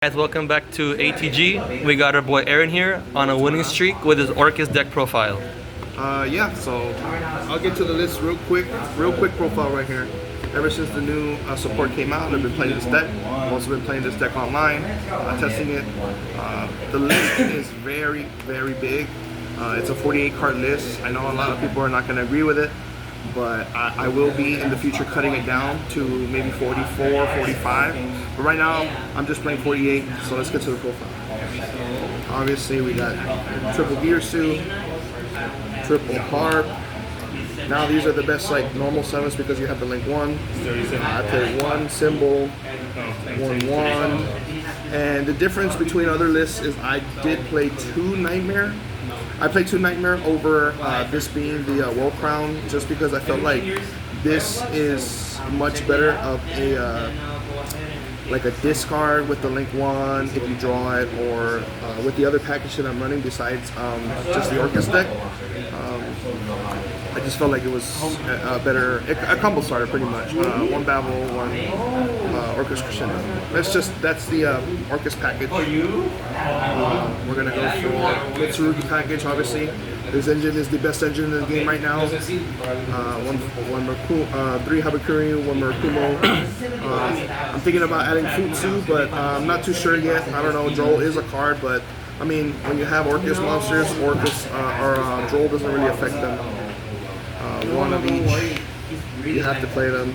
Guys, welcome back to ATG. We got our boy Aaron here on a winning streak with his Orcust deck profile. Yeah, so I'll get to the list real quick profile right here. Ever since the new support came out, I've been playing this deck. I've also been playing this deck online, testing it. The list is very, very big. It's a 48 card list. I know a lot of people are not going to agree with it, but I will be in the future cutting it down to maybe 44, 45. But right now, I'm just playing 48, so let's get to the profile. Obviously, we got triple gear suit, triple harp. Now these are the best like normal summons because you have the link 1. I played 1 symbol, 1 wand. And the difference between other lists is I did play 2 nightmare. I played 2 Nightmare over this being the World Crown just because I felt like this is much better of a like a discard with the Link 1 if you draw it, or with the other package that I'm running besides just the Orcust deck. I just felt like it was a better, a combo starter pretty much. 1 Babel, 1 Orcust Crescendo. That's the Orcust package. We're gonna go for Mitsurugi package, obviously. This engine is the best engine in the game right now. 3 Habakuri, 1 Murakumo. I'm thinking about adding Futsu, but I'm not too sure yet. I don't know, Droll is a card, but I mean, when you have Orcust monsters, Orcust Droll doesn't really affect them. 1 of each, you have to play them.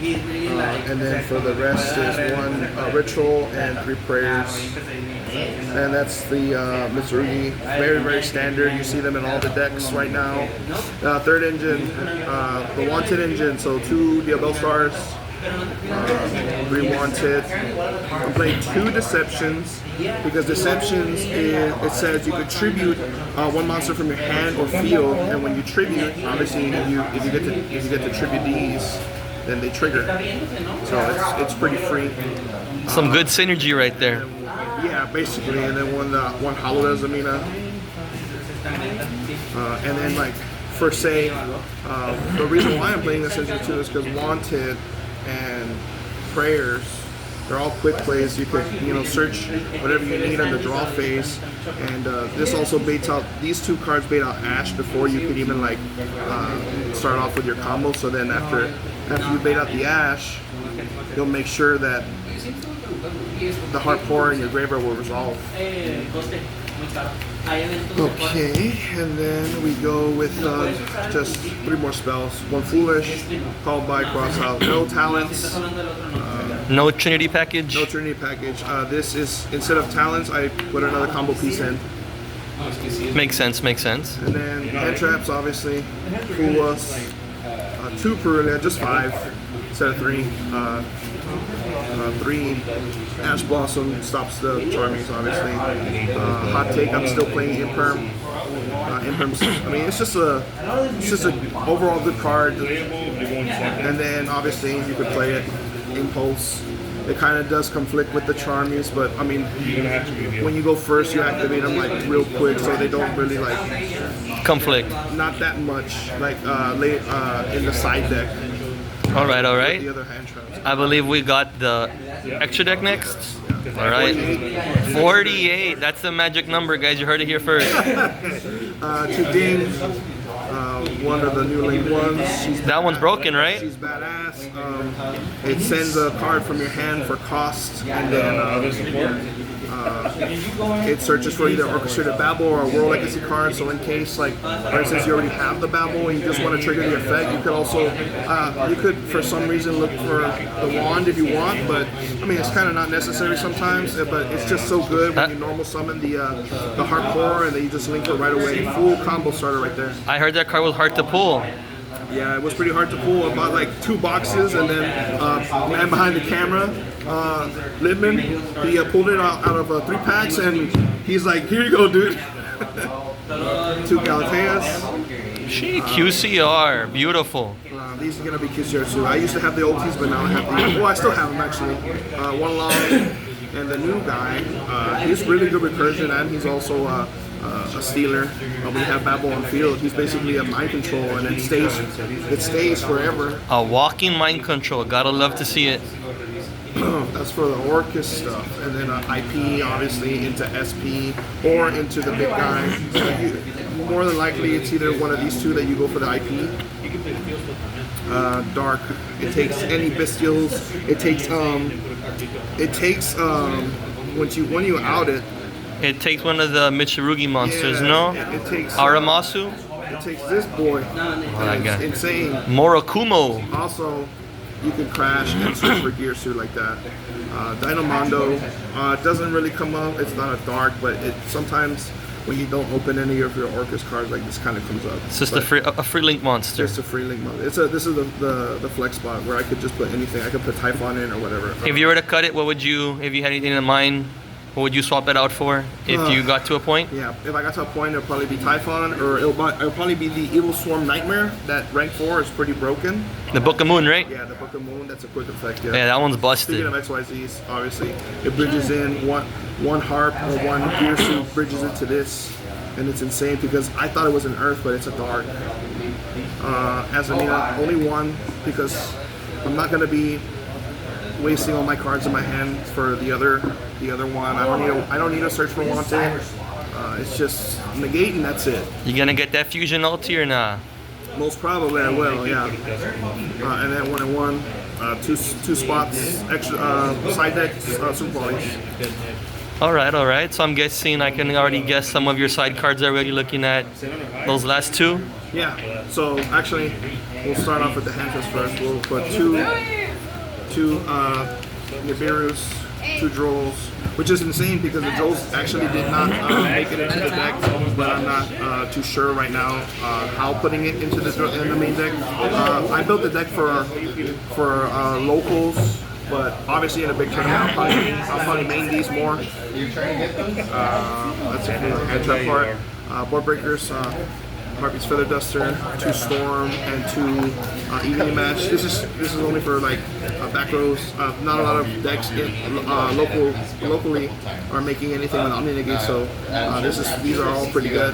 And then for the rest is 1 ritual and 3 prayers. And that's the Mitsurugi, very, very standard. You see them in all the decks right now. Third engine, the Wanted engine, so 2 Diabell Stars, 3 Wanted. I'm playing 2 Deceptions, because Deceptions it says you could tribute 1 monster from your hand or field, and when you tribute, obviously if you get to tribute these, then they trigger. So it's pretty free. Some good synergy right there. Yeah, basically, and then one Hollow Azamina. And then like for say, the reason why I'm playing this engine too is because Wanted and Prayers, they're all quick plays. You could, search whatever you need on the draw phase, and this also baits out, these 2 cards bait out Ash before you could even like start off with your combo. So then after you bait out the Ash, you'll make sure that the Heart Pour in your graveyard will resolve. Okay, and then we go with just 3 more spells. 1 Foolish, Called by, Cross out, no talents. No Trinity package? No Trinity package. This is, instead of talents, I put another combo piece in. Makes sense, makes sense. And then hand traps, obviously. Fool Us. 2 Perulia, just 5 instead of 3. 3 Ash Blossom stops the Charmings, obviously. Hot Take, I'm still playing Imperm. Imperm's, I mean, it's just a overall good card. And then obviously you could play it Impulse. It kind of does conflict with the Charmies, but I mean, when you go first, you activate them like real quick, so they don't really like conflict. Not that much, like late in the side deck. All right. The other hand traps. I believe we got the extra deck next. All right. 48. That's the magic number, guys. You heard it here first. To ding. 1 of the new Link 1s. That one's broken, right? She's badass. It sends a card from your hand for cost, and then it searches for either Orchestrated Babel or a World Legacy card. So in case, like, for instance, you already have the Babel and you just want to trigger the effect, you could also, you could for some reason look for the Wand if you want, but I mean, it's kind of not necessary sometimes, but it's just so good when you normal summon the Heart Pour and then you just link it right away. Full combo starter right there. I heard that card was hard to pull. Yeah, it was pretty hard to pull. I bought like 2 boxes, and then man behind the camera, Lidman, he pulled it out of 3 packs, and he's like, "Here you go, dude." 2 Galateas. QCR, beautiful. These are gonna be QCR too. I used to have the OTs, but now I have the. Well, I still have them actually. 1 Long, and the new guy, he's really good recursion, and he's also a stealer. We have Babel on field. He's basically a mind control, and it stays forever. A walking mind control. Gotta love to see it. That's for the Orcust stuff, and then IP obviously into SP or into the big guy. So more than likely, it's either one of these two that you go for the IP. Dark. It takes any bestials. It takes when you out it. It takes one of the Mitsurugi monsters, Yeah, no? It takes Aramasu? It takes this boy. that guy. It's insane. Morokumo. Also, you can crash and switch for gear suit like that. Dynamondo doesn't really come up. It's not a dark, but it sometimes when you don't open any of your Orcust cards, like this kind of comes up. It's just But a free link monster. Just a free link mode. This is the flex spot where I could just put anything. I could put Typhon in or whatever. If you were to cut it, what would you, if you had anything in mind, what would you swap it out for if you got to a point? Yeah, if I got to a point, it'll probably be Typhon, or it'll probably be the Evil Swarm Nightmare. That rank 4 is pretty broken. The Book of Moon, right? Yeah, the Book of Moon. That's a quick effect. Yeah, that one's Speaking busted. of XYZs, obviously, it bridges in one harp or one gear suit bridges into this, and it's insane because I thought it was an earth, but it's a dark. Azamina, only one because I'm not gonna be wasting all my cards in my hand for the other one. I don't need to search for wanted. It's just negate and that's it. You gonna get that fusion ulti or nah? Most probably I will, yeah. And then 1 and 1, two spots, extra side deck, super qualities. All right. So I'm guessing I can already guess some of your side cards already. Looking at those last two. Yeah. So actually, we'll start off with the hand test first. We'll put two Nibiru's, 2 Drolls, which is insane because the Drolls actually did not make it into the deck, but I'm not too sure right now how putting it into in the main deck. I built the deck for locals, but obviously in a big tournament I'll probably main these more. That's it for the trap part. Board breakers. Harpy's Feather Duster, 2 Storm, and 2 Evening Match. This is only for like back rows. Not a lot of decks locally are making anything with Omni-Negate, so these are all pretty good.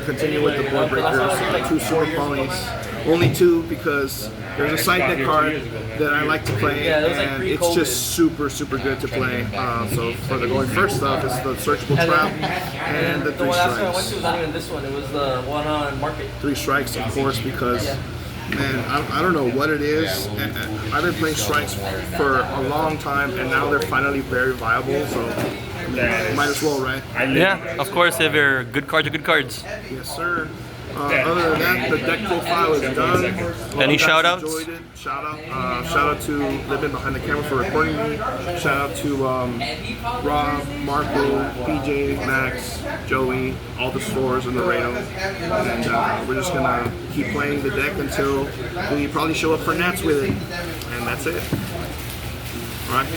Continue with the board breakers. 2 Super Polys. Only 2 because there's a side deck card that I like to play, and it's just super good to play. So for the going first stuff, it's the Searchable Trap and the 3 Strikes. I went to was not even this one. It was the one on Market. 3 Strikes, of course, because man, I don't know what it is. I've been playing Strikes for a long time, and now they're finally very viable. So I mean, might as well, right? Yeah, of course. If they're good cards, are good cards. Yes, sir. Other than that, the deck profile is done. Any shout outs? Enjoyed it. Shout out to Living Behind the Camera for recording me. Shout out to Rob, Marco, PJ, Max, Joey, all the stores in Laredo. And we're just gonna keep playing the deck until we probably show up for Nats with it. And that's it. Alright.